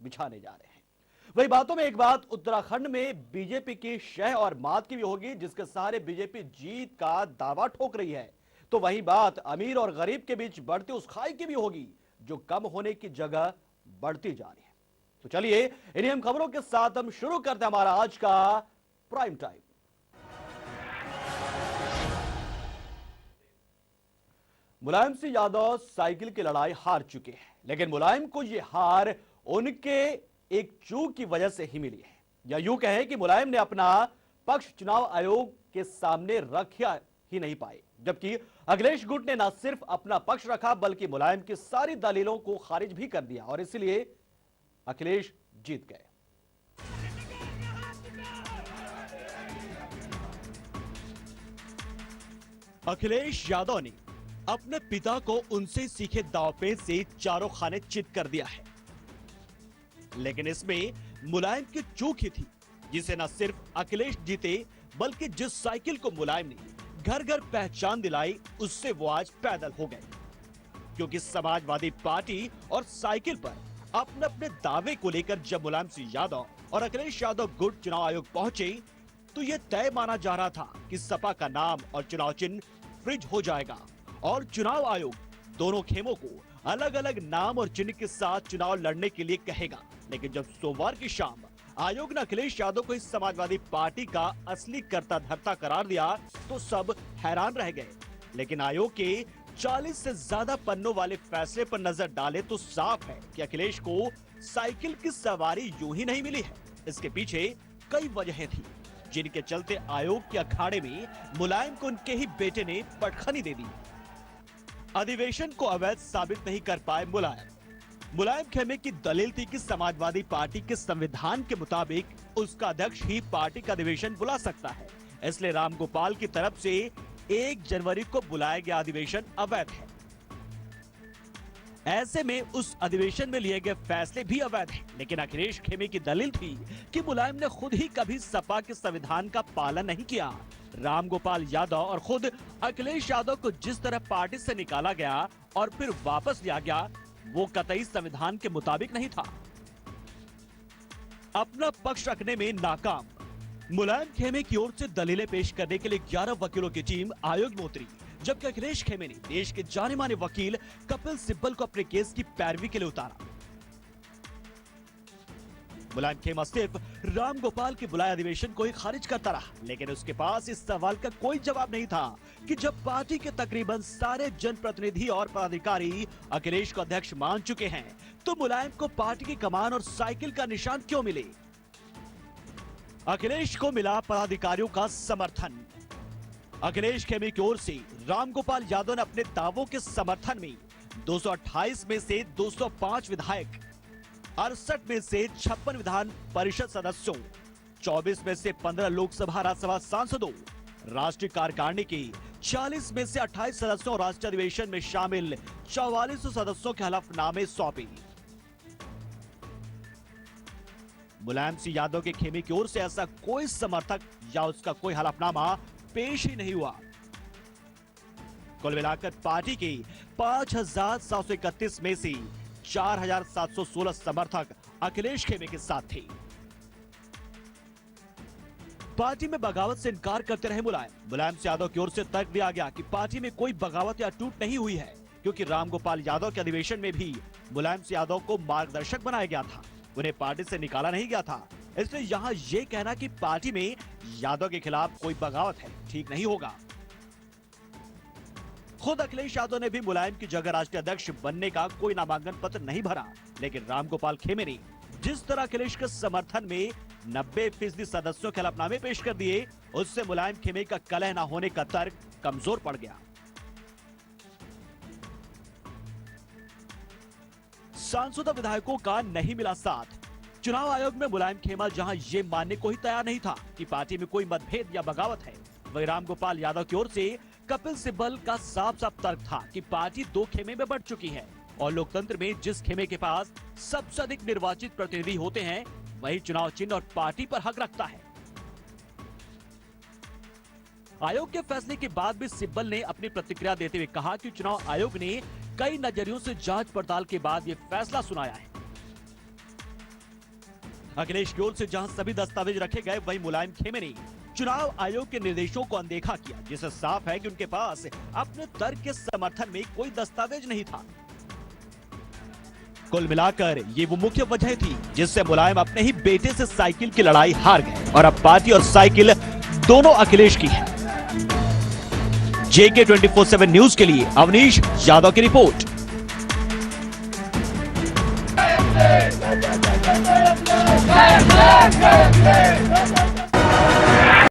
बिछाने जा रहे हैं। वही बातों में एक बात, उत्तराखंड में बीजेपी की शह और मात की भी होगी, जिसके सहारे बीजेपी जीत का दावा ठोक रही है। तो वही बात अमीर और गरीब के बीच बढ़ती उस खाई की भी होगी, जो कम होने की जगह बढ़ती जा रही है। तो चलिए इन्हीं हम खबरों के साथ हम शुरू करते हैं हमारा आज का prime time. Mulayam Singh Yadav cycle की लड़ाई हार चुके हैं, लेकिन मुलायम को यह हार उनके एक चूक की वजह से ही मिली है। या यूं कहें कि मुलायम ने अपना पक्ष चुनाव आयोग के सामने रखा ही नहीं पाए, जबकि अखिलेश गुट ने न सिर्फ अपना पक्ष रखा बल्कि मुलायम की सारी दलीलों को खारिज भी कर दिया और इसलिए अखिलेश जीत गए। अखिलेश यादव ने अपने पिता को उनसे सीखे दांवपेच से चारों खाने चित कर दिया है, लेकिन इसमें मुलायम की चूक ही थी, जिसे न सिर्फ अखिलेश जीते बल्कि जिस साइकिल को मुलायम ने घर घर पहचान दिलाई, उससे वो आज पैदल हो गए। क्योंकि समाजवादी पार्टी और साइकिल पर अपने अपने दावे को लेकर जब मुलायम सिंह यादव और अखिलेश यादव गुट चुनाव आयोग पहुंचे, तो यह तय माना जा रहा था कि सपा का नाम और चुनाव चिन्ह फ्रिज हो जाएगा और चुनाव आयोग दोनों खेमों को अलग अलग नाम और चिन्ह के साथ चुनाव लड़ने के लिए कहेगा। लेकिन जब सोमवार की शाम आयोग ने अखिलेश यादव को इस समाजवादी पार्टी का असली कर्ता धर्ता करार दिया, तो सब हैरान रह गए। लेकिन आयोग के 40 से ज्यादा पन्नों वाले फैसले पर नजर डाले तो साफ है कि अखिलेश को साइकिल की सवारी यूं ही नहीं मिली है। इसके पीछे कई वजहें थी, जिनके चलते आयोग के अखाड़े में मुलायम को उनके ही बेटे ने पटखनी दे दी। अधिवेशन को अवैध साबित नहीं कर पाए मुलायम खेमे की दलील थी कि समाजवादी पार्टी के संविधान के मुताबिक उसका अध्यक्ष ही पार्टी का अधिवेशन बुला सकता है, इसलिए रामगोपाल की तरफ से 1 जनवरी को बुलाया गया अधिवेशन अवैध है। ऐसे में उस अधिवेशन में लिए गए फैसले भी अवैध हैं। लेकिन अखिलेश खेमे की दलील थी कि मुलायम ने खुद ही कभी सपा के संविधान का पालन नहीं किया। रामगोपाल यादव और खुद अखिलेश यादव को जिस तरह पार्टी से निकाला गया और फिर वापस लिया गया, वो कतई संविधान के मुताबिक नहीं था। अपना पक्ष रखने में नाकाम मुलायम खेमे की ओर से दलीलें पेश करने के लिए 11 वकीलों की टीम आयोग में उतरी, जबकि अखिलेश खेमे ने देश के जाने माने वकील कपिल सिब्बल को अपने केस की पैरवी के लिए उतारा। मुलायम खेमा सिर्फ रामगोपाल के बुलाए अधिवेशन को ही खारिज करता रहा, लेकिन उसके पास इस सवाल का कोई जवाब नहीं था कि जब पार्टी के तकरीबन सारे जनप्रतिनिधि और पदाधिकारी अखिलेश को अध्यक्ष मान चुके हैं, तो मुलायम को पार्टी की कमान और साइकिल का निशान क्यों मिले? अखिलेश को मिला पदाधिकारियों का समर्थन। अखिलेश खेमे की ओर से रामगोपाल यादव ने अपने दावों के समर्थन में 228 में से 205 विधायक, 68 में से 56 विधान परिषद सदस्यों, 24 में से 15 लोकसभा राज्यसभा सांसदों, राष्ट्रीय कार्यकारिणी के 40 में से 28 सदस्यों और राष्ट्रीय अधिवेशन में शामिल 44 सदस्यों के हलफनामे सौंपे। मुलायम सिंह यादव के खेमे की ओर से ऐसा कोई समर्थक या उसका कोई हलफनामा पेश ही नहीं हुआ। कुल मिलाकर पार्टी के 5,731 में से 4,716 समर्थक अखिलेश खेमे के साथ थे। पार्टी में बगावत से इनकार करते रहे मुलायम सिंह यादव की ओर से तर्क दिया गया कि पार्टी में कोई बगावत या टूट नहीं हुई है, क्योंकि रामगोपाल यादव के अधिवेशन में भी मुलायम सिंह यादव को मार्गदर्शक बनाया गया था, उन्हें पार्टी से निकाला नहीं गया था। इसलिए यहां यह कहना कि पार्टी में यादव के खिलाफ कोई बगावत है, ठीक नहीं होगा। खुद अखिलेश यादव ने भी मुलायम की जगह राष्ट्रीय अध्यक्ष बनने का कोई नामांकन पत्र नहीं भरा, लेकिन रामगोपाल खेमे ने जिस तरह अखिलेश के समर्थन में 90% सदस्यों के हलफनामे पेश कर दिए, उससे मुलायम खेमे का कलह न होने का तर्क कमजोर पड़ गया। सांसद और विधायकों का नहीं मिला साथ। चुनाव आयोग में मुलायम खेमा जहां ये मानने को ही तैयार नहीं था कि पार्टी में कोई मतभेद या बगावत है, वही रामगोपाल यादव की ओर से कपिल सिब्बल का साफ साफ तर्क था कि पार्टी 2 खेमे में बढ़ चुकी है और लोकतंत्र में जिस खेमे के पास सबसे अधिक निर्वाचित प्रतिनिधि होते हैं, वही चुनाव चिन्ह और पार्टी पर हक रखता है। आयोग के फैसले के बाद भी सिब्बल ने अपनी प्रतिक्रिया देते हुए कहा कि चुनाव आयोग ने कई नजरियों से जांच पड़ताल के बाद यह फैसला सुनाया है। अखिलेश की ओर से जहां सभी दस्तावेज रखे गए, वहीं मुलायम खेमे ने चुनाव आयोग के निर्देशों को अनदेखा किया, जिससे साफ है कि उनके पास अपने तर्क के समर्थन में कोई दस्तावेज नहीं था। कुल मिलाकर ये वो मुख्य वजह थी जिससे मुलायम अपने ही बेटे से साइकिल की लड़ाई हार गए और अब पार्टी और साइकिल दोनों अखिलेश की है। JK 24/7 न्यूज के लिए अवनीश यादव की रिपोर्ट।